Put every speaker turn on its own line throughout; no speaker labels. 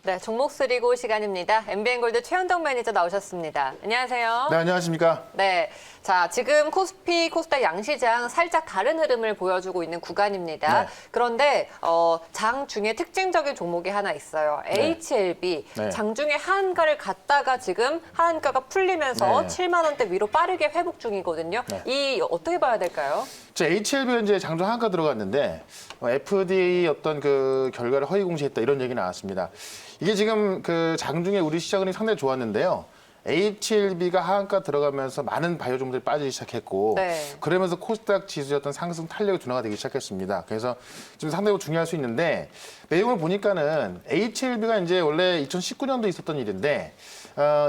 네, 종목 수리고 시간입니다. MBN골드 최현동 매니저 나오셨습니다. 안녕하세요.
네, 안녕하십니까.
네, 자 지금 코스피, 코스닥 양시장 살짝 다른 흐름을 보여주고 있는 구간입니다.
네.
그런데 장 중에 특징적인 종목이 하나 있어요. HLB.
네.
장 중에 하한가를 갔다가 지금 하한가가 풀리면서
네.
7만 원대 위로 빠르게 회복 중이거든요.
네.
이 어떻게 봐야 될까요?
HLB 이제 장중 하한가 들어갔는데 FDA 어떤 그 결과를 허위 공시했다 이런 얘기 나왔습니다. 이게 지금 그 장중에 우리 시장이 상당히 좋았는데요. HLB가 하한가 들어가면서 많은 바이오 종목들이 빠지기 시작했고
네.
그러면서 코스닥 지수였던 상승 탄력이 둔화가 되기 시작했습니다. 그래서 지금 상당히 중요할 수 있는데 내용을 보니까는 HLB가 이제 원래 2019년도에 있었던 일인데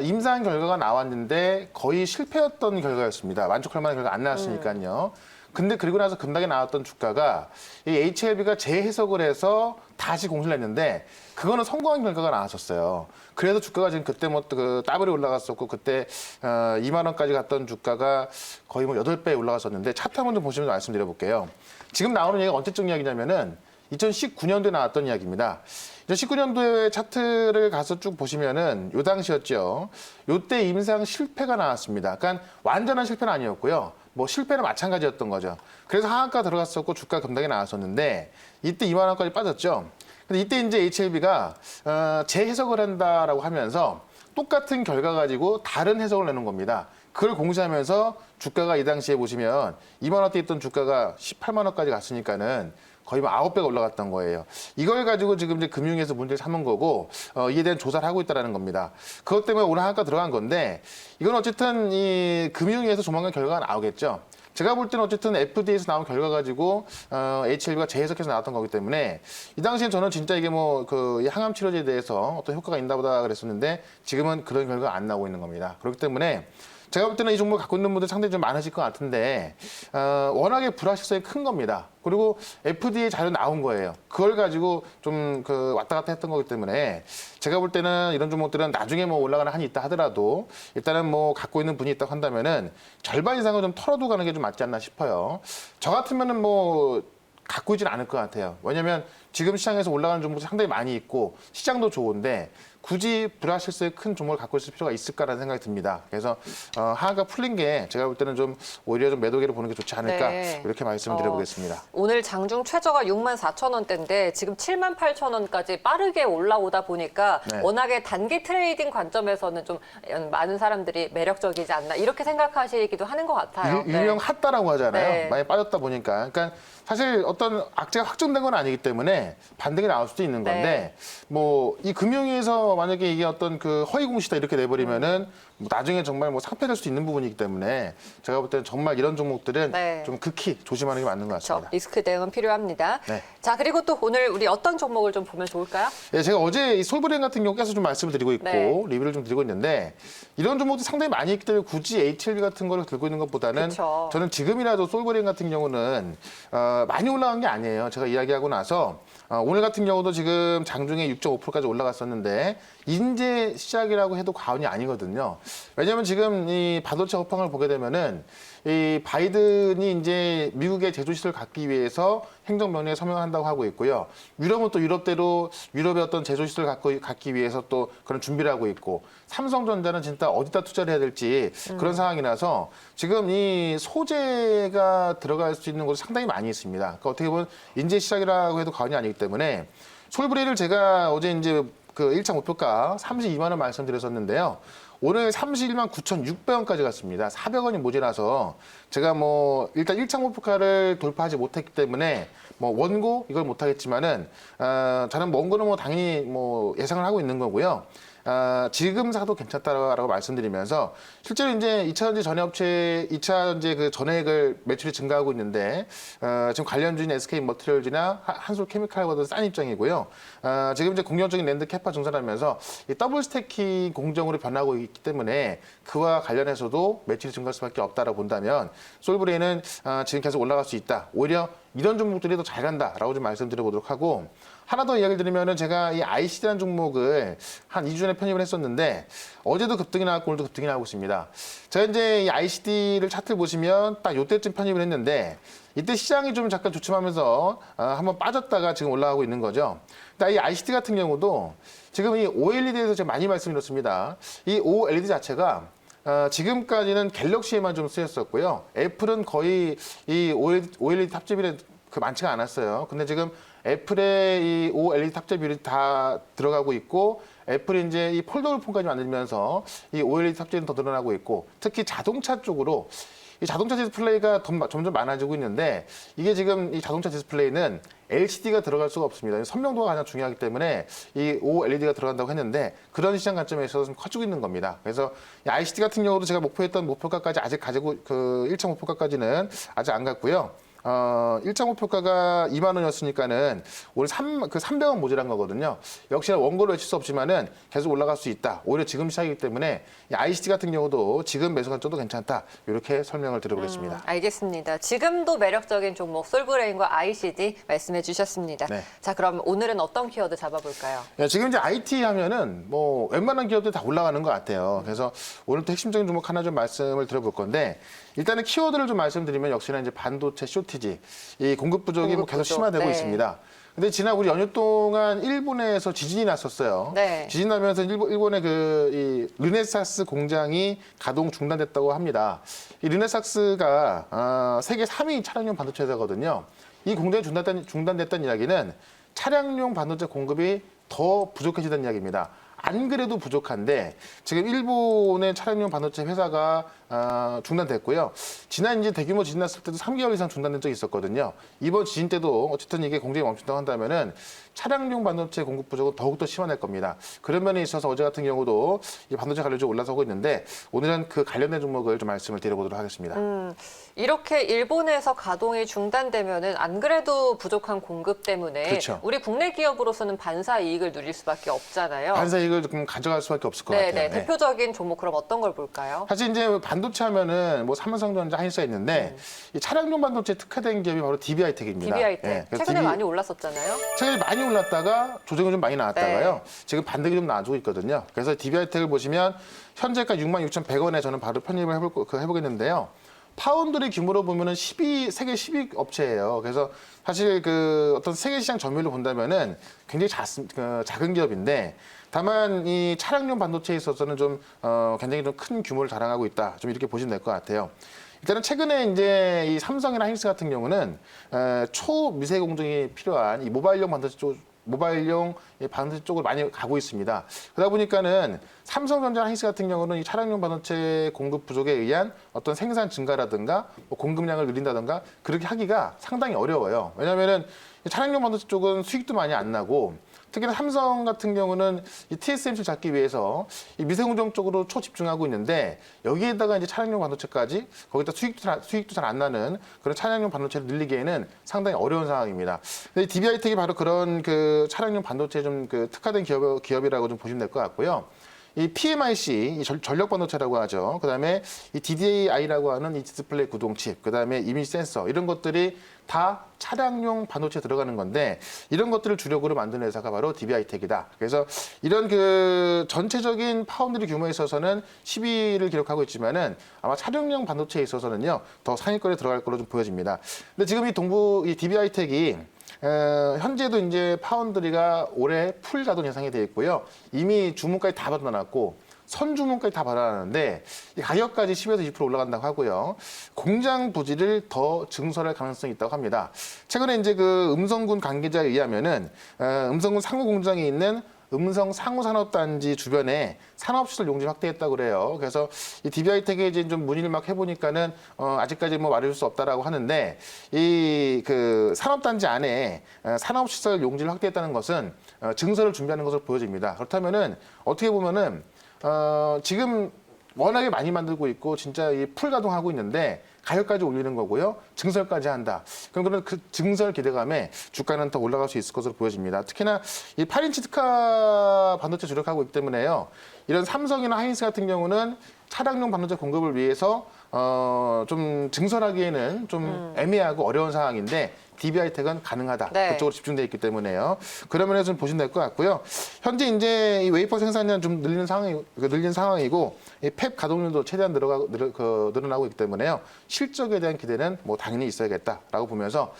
임상 결과가 나왔는데 거의 실패였던 결과였습니다. 만족할 만한 결과 안 나왔으니까요. 근데 그리고 나서 급락에 나왔던 주가가 이 HLB가 재해석을 해서 다시 공시를 했는데 그거는 성공한 결과가 나왔었어요. 그래서 주가가 지금 그때 뭐 그 더블이 올라갔었고 그때 2만 원까지 갔던 주가가 거의 뭐 8배 올라갔었는데 차트 한번 좀 보시면 말씀드려 볼게요. 지금 나오는 얘기가 언제적 이야기냐면은 2019년도에 나왔던 이야기입니다. 2019년도에 차트를 가서 쭉 보시면은 요 당시였죠. 요때 임상 실패가 나왔습니다. 그러니까 완전한 실패는 아니었고요. 뭐 실패는 마찬가지였던 거죠. 그래서 하한가 들어갔었고 주가 급락이 나왔었는데 이때 2만 원까지 빠졌죠. 근데 이때 이제 HLB가 재해석을 한다라고 하면서 똑같은 결과 가지고 다른 해석을 내는 겁니다. 그걸 공시하면서 주가가 이 당시에 보시면 2만 원대 있던 주가가 18만 원까지 갔으니까는 거의 뭐 9배가 올라갔던 거예요. 이걸 가지고 지금 이제 금융에서 문제를 삼은 거고 이에 대한 조사를 하고 있다는 겁니다. 그것 때문에 오늘 하한가 들어간 건데 이건 어쨌든 이 금융위에서 조만간 결과가 나오겠죠. 제가 볼 때는 어쨌든 FDA에서 나온 결과 가지고 HLB가 재해석해서 나왔던 거기 때문에 이 당시엔 저는 진짜 이게 뭐 그 항암 치료제에 대해서 어떤 효과가 있나 보다 그랬었는데 지금은 그런 결과가 안 나오고 있는 겁니다. 그렇기 때문에 제가 볼 때는 이 종목을 갖고 있는 분들 상당히 좀 많으실 것 같은데 워낙에 불확실성이 큰 겁니다. 그리고 FDA 자료 나온 거예요. 그걸 가지고 좀 그 왔다 갔다 했던 거기 때문에 제가 볼 때는 이런 종목들은 나중에 뭐 올라가는 한이 있다 하더라도 일단은 뭐 갖고 있는 분이 있다고 한다면은 절반 이상을 좀 털어두고 가는 게 좀 맞지 않나 싶어요. 저 같으면은 뭐 갖고 있지는 않을 것 같아요. 왜냐하면 지금 시장에서 올라가는 종목이 상당히 많이 있고 시장도 좋은데 굳이 불확실성이 큰 종목을 갖고 있을 필요가 있을까라는 생각이 듭니다. 그래서 하한가 풀린 게 제가 볼 때는 좀 오히려 좀 매도기를 보는 게 좋지 않을까
네.
이렇게 말씀을 드려보겠습니다.
오늘 장중 최저가 64,000원대인데 지금 78,000원까지 빠르게 올라오다 보니까
네.
워낙에 단기 트레이딩 관점에서는 좀 많은 사람들이 매력적이지 않나 이렇게 생각하시기도 하는 것 같아요.
일명 핫다라고 하잖아요.
네.
많이 빠졌다 보니까. 그러니까 사실 어떤 악재가 확정된 건 아니기 때문에 반등이 나올 수도 있는 건데 뭐 이 금융위에서 만약에 이게 어떤 그 허위 공시다 이렇게 내버리면은 뭐 나중에 정말 뭐 상폐될 수 있는 부분이기 때문에 제가 볼 때는 정말 이런 종목들은
네.
좀 극히 조심하는 게 맞는 것
그렇죠.
같습니다.
리스크 대응은 필요합니다.
네.
자, 그리고 또 오늘 우리 어떤 종목을 좀 보면 좋을까요?
예, 제가 어제 이 솔브레인 같은 경우 계속 좀 말씀을 드리고 있고
네.
리뷰를 좀 드리고 있는데 이런 종목도 상당히 많이 있기 때문에 굳이 HLB 같은 거를 들고 있는 것보다는
그쵸.
저는 지금이라도 솔브레인 같은 경우는 많이 올라간 게 아니에요. 제가 이야기하고 나서 오늘 같은 경우도 지금 장중에 6.5%까지 올라갔었는데 이제 시작이라고 해도 과언이 아니거든요. 왜냐하면 지금 이 반도체 업황을 보게 되면은 이 바이든이 이제 미국의 제조시설을 갖기 위해서 행정명령에 서명한다고 하고 있고요. 유럽은 또 유럽대로 유럽의 어떤 제조시설을 갖기 위해서 또 그런 준비를 하고 있고 삼성전자는 진짜 어디다 투자를 해야 될지 그런 상황이라서 지금 이 소재가 들어갈 수 있는 곳이 상당히 많이 있습니다. 그러니까 어떻게 보면 인재 시작이라고 해도 과언이 아니기 때문에 솔브레이를 제가 어제 이제 그 1차 목표가 32만 원 말씀드렸었는데요. 오늘 31만 9,600원까지 갔습니다. 400원이 모자라서 제가 뭐 일단 1차 목표가를 돌파하지 못했기 때문에 뭐 원고 이걸 못하겠지만은 저는 원고는 뭐 당연히 뭐 예상을 하고 있는 거고요. 지금 사도 괜찮다라고 말씀드리면서 실제로 이제 2차 전지 전해업체 2차 전지 그 전해액을 매출이 증가하고 있는데 지금 관련주인 SK 머티리얼즈나 한솔 케미칼보다 싼 입장이고요. 지금 이제 공격적인 랜드 캐파 증산하면서 이 더블 스태킹 공정으로 변하고 있기 때문에 그와 관련해서도 매출이 증가할 수밖에 없다라고 본다면 솔브레인은 지금 계속 올라갈 수 있다. 오히려 이런 종목들이 더 잘 간다라고 좀 말씀드려보도록 하고 하나 더 이야기를 드리면은 제가 이 ICD라는 종목을 한 2주 전에 편입을 했었는데 어제도 급등이 나왔고 오늘도 급등이 나오고 있습니다. 제가 이제 이 ICD를 차트를 보시면 딱 이때쯤 편입을 했는데 이때 시장이 좀 잠깐 주춤하면서 한번 빠졌다가 지금 올라가고 있는 거죠. 이 ICD 같은 경우도 지금 이 OLED에서 제가 많이 말씀드렸습니다. 이 OLED 자체가 지금까지는 갤럭시에만 좀 쓰였었고요. 애플은 거의 이 OLED 탑재비율이 많지가 않았어요. 근데 지금 애플의 이 OLED 탑재 비율이 다 들어가고 있고 애플이 이제 이 폴더블 폰까지 만들면서 이 OLED 탑재는 더 늘어나고 있고 특히 자동차 쪽으로 이 자동차 디스플레이가 점점 많아지고 있는데 이게 지금 이 자동차 디스플레이는 LCD가 들어갈 수가 없습니다. 선명도가 가장 중요하기 때문에 이 OLED가 들어간다고 했는데 그런 시장 관점에 있어서 좀 커지고 있는 겁니다. 그래서 이 ICD 같은 경우도 제가 목표했던 목표가까지 아직 가지고 그 1차 목표가까지는 아직 안 갔고요. 1차 목표가가 2만 원이었으니까는 오늘 300원 모자란 거거든요. 역시나 원고를 외칠 수 없지만은 계속 올라갈 수 있다. 오히려 지금 시작이기 때문에 이 ICD 같은 경우도 지금 매수 관점도 괜찮다. 이렇게 설명을 드려보겠습니다.
알겠습니다. 지금도 매력적인 종목 솔브레인과 ICD 말씀해 주셨습니다.
네.
자, 그럼 오늘은 어떤 키워드 잡아볼까요?
지금 이제 IT 하면은 뭐 웬만한 기업들 다 올라가는 것 같아요. 그래서 오늘도 핵심적인 종목 하나 좀 말씀을 드려볼 건데 일단은 키워드를 좀 말씀드리면 역시나 이제 반도체 쇼티지, 이 공급 부족이 뭐 계속 심화되고
네.
있습니다. 근데 지난 우리 연휴 동안 일본에서 지진이 났었어요.
네.
지진 나면서 일본의 이 르네사스 공장이 가동 중단됐다고 합니다. 이 르네사스가 세계 3위 차량용 반도체 회사거든요. 이 공장이 중단됐다는 이야기는 차량용 반도체 공급이 더 부족해지다는 이야기입니다. 안 그래도 부족한데 지금 일본의 차량용 반도체 회사가 중단됐고요. 지난 이제 대규모 지진 났을 때도 3개월 이상 중단된 적이 있었거든요. 이번 지진 때도 어쨌든 이게 공장이 멈춘다고 한다면은 차량용 반도체 공급 부족은 더욱더 심화될 겁니다. 그런 면에 있어서 어제 같은 경우도 이 반도체 관련주 올라서고 있는데 오늘은 그 관련된 종목을 좀 말씀을 드려보도록 하겠습니다.
이렇게 일본에서 가동이 중단되면은 안 그래도 부족한 공급 때문에
그렇죠.
우리 국내 기업으로서는 반사 이익을 누릴 수밖에 없잖아요.
반사 이익을 좀 가져갈 수밖에 없을 것
네,
같아요.
네. 대표적인 종목 그럼 어떤 걸 볼까요?
사실 이제 반도체 하면은 뭐 삼성전자, 하이닉스가 있는데 이 차량용 반도체 특화된 기업이 바로 DB하이텍입니다.
DB하이텍.
그래서
최근에 많이 올랐었잖아요.
최근에 많이 올랐다가 조정이 좀 많이 나왔다가요.
네.
지금 반등이 좀 나와주고 있거든요. 그래서 DB하이텍을 보시면 현재가 66,100원에 저는 바로 편입을 해보겠는데요. 파운드리 규모로 보면은 세계 10위 업체예요. 그래서 사실 그 어떤 세계 시장 점유율로 본다면은 굉장히 작은 기업인데 다만 이 차량용 반도체에 있어서는 좀 굉장히 좀 큰 규모를 자랑하고 있다. 좀 이렇게 보시면 될 것 같아요. 일단은 최근에 이제 이 삼성이나 하이닉스 같은 경우는 초미세 공정이 필요한 이 모바일용 반도체 쪽으로 많이 가고 있습니다. 그러다 보니까는 삼성전자, 하이닉스 같은 경우는 이 차량용 반도체 공급 부족에 의한 어떤 생산 증가라든가 뭐 공급량을 늘린다든가 그렇게 하기가 상당히 어려워요. 왜냐하면은 차량용 반도체 쪽은 수익도 많이 안 나고 특히나 삼성 같은 경우는 이 TSMC를 잡기 위해서 이 미세공정 쪽으로 초집중하고 있는데 여기에다가 이제 차량용 반도체까지 거기다 수익도 잘 안 나는 그런 차량용 반도체를 늘리기에는 상당히 어려운 상황입니다. 근데 DB하이텍이 바로 그런 그 차량용 반도체에 좀 그 특화된 기업이라고 좀 보시면 될 것 같고요. 이 PMIC, 이 전력 반도체라고 하죠. 그다음에 이 DDI라고 하는 이 디스플레이 구동칩, 그다음에 이미지 센서 이런 것들이 다 차량용 반도체에 들어가는 건데 이런 것들을 주력으로 만드는 회사가 바로 DB하이텍이다. 그래서 이런 그 전체적인 파운드리 규모에 있어서는 10위를 기록하고 있지만은 아마 차량용 반도체에 있어서는요 더 상위권에 들어갈 걸로 좀 보여집니다. 근데 지금 이 DB하이텍이 현재도 이제 파운드리가 올해 풀 가동 예상이 되어 있고요. 이미 주문까지 다 받아놨고 선주문까지 다 받아놨는데 가격까지 10에서 20% 올라간다고 하고요. 공장 부지를 더 증설할 가능성이 있다고 합니다. 최근에 이제 그 음성군 관계자에 의하면은 음성군 상호 공장이 있는 음성 상호산업단지 주변에 산업시설 용지 확대했다고 그래요. 그래서 이 DB하이텍에 이제 좀 문의를 막 해보니까는 아직까지 뭐 말해줄 수 없다라고 하는데 이 그 산업단지 안에 산업시설 용지를 확대했다는 것은 증설을 준비하는 것으로 보여집니다. 그렇다면은 어떻게 보면은 지금 워낙에 많이 만들고 있고 진짜 이 풀 가동하고 있는데 가격까지 올리는 거고요. 증설까지 한다. 그럼 그런 그 증설 기대감에 주가는 더 올라갈 수 있을 것으로 보여집니다. 특히나 이 8인치 특화 반도체 주력하고 있기 때문에요. 이런 삼성이나 하이닉스 같은 경우는 차량용 반도체 공급을 위해서 좀 증설하기에는 좀 애매하고 어려운 상황인데 DB하이텍은 가능하다.
네.
그쪽으로 집중되어 있기 때문에요. 그런 면에서 좀 보시면 될 것 같고요. 현재 이제 이 웨이퍼 생산량 좀 늘린 상황이고 이 팹 가동률도 최대한 늘어나고 있기 때문에요. 실적에 대한 기대는 뭐 당연히 있어야겠다라고 보면서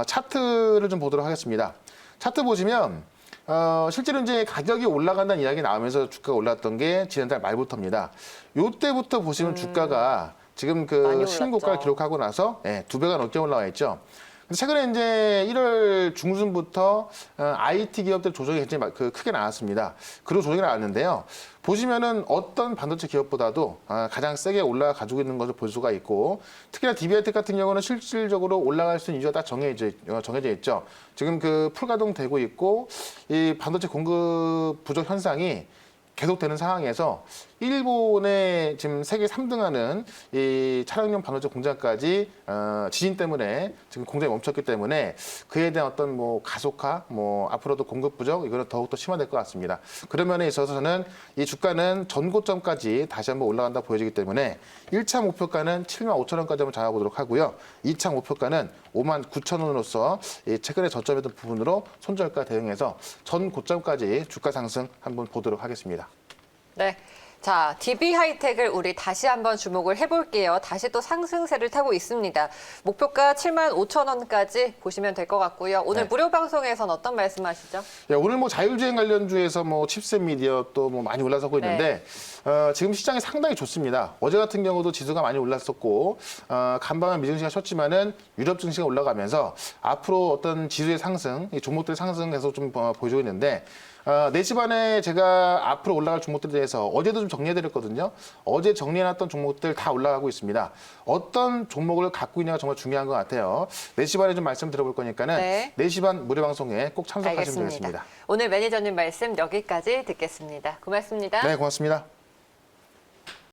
차트를 좀 보도록 하겠습니다. 차트 보시면 실제로 이제 가격이 올라간다는 이야기 나오면서 주가가 올랐던 게 지난달 말부터입니다. 요때부터 보시면 주가가 지금
많이
신고가를
올랐죠.
기록하고 나서 2배가 넘게 올라와 있죠. 최근에 이제 1월 중순부터 IT 기업들 조정이 굉장히 크게 나왔습니다. 그리고 조정이 나왔는데요. 보시면은 어떤 반도체 기업보다도 가장 세게 올라가지고 있는 것을 볼 수가 있고, 특히나 DB하이텍 같은 경우는 실질적으로 올라갈 수 있는 이유가 다 정해져 있죠. 지금 풀가동되고 있고, 이 반도체 공급 부족 현상이 계속되는 상황에서 일본의 지금 세계 3등하는 이 차량용 반도체 공장까지 지진 때문에 지금 공장이 멈췄기 때문에 그에 대한 어떤 뭐 가속화, 뭐 앞으로도 공급 부족 이거는 더욱더 심화될 것 같습니다. 그런 면에 있어서는 이 주가는 전고점까지 다시 한번 올라간다 보여지기 때문에 1차 목표가는 75,000원까지 한번 잡아보도록 하고요. 2차 목표가는 59,000원으로서 최근에 저점했던 부분으로 손절가 대응해서 전 고점까지 주가 상승 한번 보도록 하겠습니다.
네. 자, DB하이텍을 우리 다시 한번 주목을 해볼게요. 다시 또 상승세를 타고 있습니다. 목표가 75,000원까지 보시면 될 것 같고요. 오늘
네.
무료 방송에선 어떤 말씀하시죠?
오늘 뭐 자율주행 관련주에서 뭐 칩셋 미디어 또 뭐 많이 올라서고 있는데 지금 시장이 상당히 좋습니다. 어제 같은 경우도 지수가 많이 올랐었고 간밤에 미증시가 쉬었지만은 유럽 증시가 올라가면서 앞으로 어떤 지수의 상승, 이 종목들 상승해서 좀 보여주고 있는데 4시 반에 제가 앞으로 올라갈 종목들에 대해서 어제도 좀 정리해드렸거든요. 어제 정리해놨던 종목들 다 올라가고 있습니다. 어떤 종목을 갖고 있냐가 정말 중요한 것 같아요. 4시 반에 좀 말씀 드려볼 거니까는
네.
4시 반 무료 방송에 꼭 참석하시면
알겠습니다.
되겠습니다.
오늘 매니저님 말씀 여기까지 듣겠습니다. 고맙습니다.
네, 고맙습니다.